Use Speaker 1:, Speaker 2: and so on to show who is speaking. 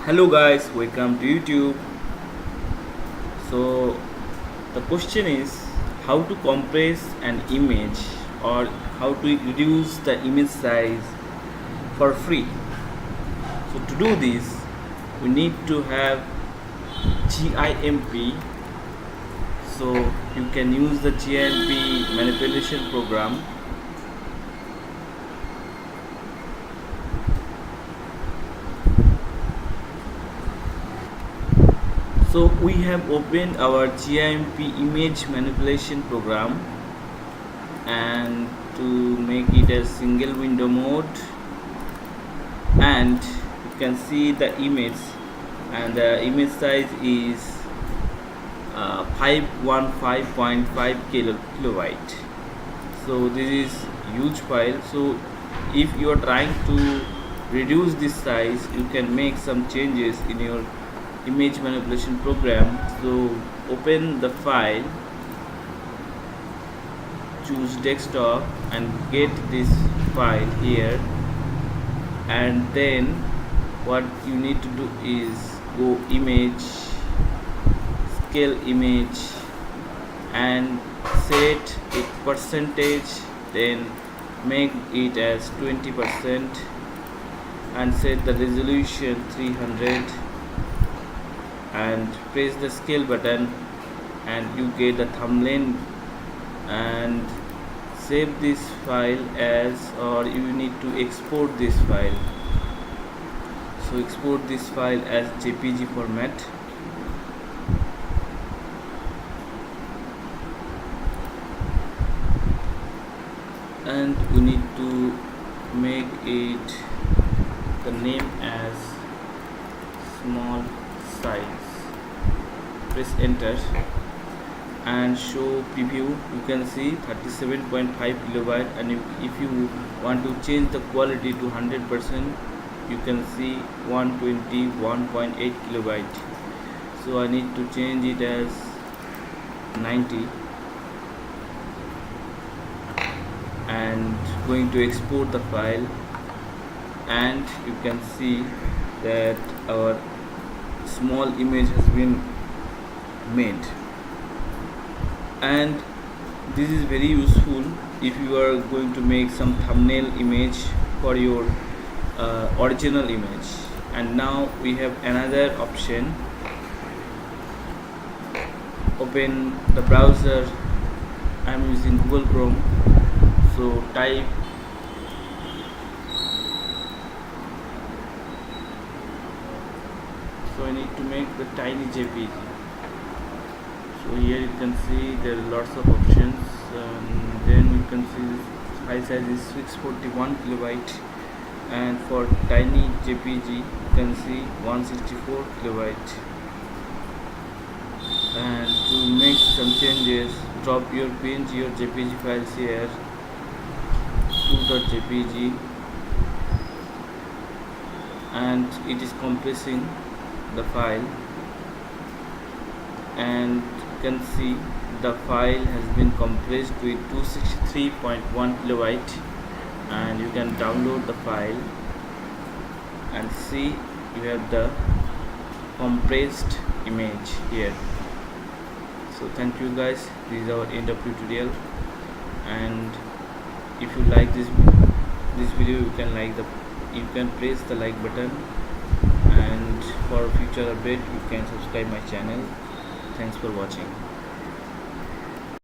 Speaker 1: Hello guys, welcome to YouTube. So the question is how to compress an image or how to reduce the image size for free. So to do this we need to have GIMP. So you can use the GIMP manipulation program. So we have opened our GIMP image manipulation program, and to make it a single window mode, and you can see the image, and the image size is 515.5 kilobyte. So this is huge file. So if you are trying to reduce this size, you can make some changes in your image manipulation program. So open the file, choose desktop and get this file here, and then what you need to do is go image, scale image, and set it percentage, then make it as 20% and set the resolution 300 and press the scale button, and you get the thumbnail, and save this file as, or you need to export this file. So export this file as JPG format, and you need to make it the name as small size. Press enter and show preview. You can see 37.5 kilobyte, and if you want to change the quality to 100%, you can see 121.8 kilobyte. So I need to change it as 90, and going to export the file, and you can see that our small image has been made. And this is very useful if you are going to make some thumbnail image for your original image. And now we have another option. Open the browser. I'm using Google Chrome, so type I need to make the tiny JPG. So here you can see there are lots of options, and then you can see file size is 641 kilobyte, and for tiny JPG you can see 164 kilobyte. And to make some changes, drop your PNG or JPG files here, 2.jpg, and it is compressing the file, and you can see the file has been compressed to 263.1 kilobyte, and you can download the file and see you have the compressed image here. So thank you guys, this is our end of tutorial, and if you like this video, you can press the like button, and for future update you can subscribe my channel. Thanks for watching.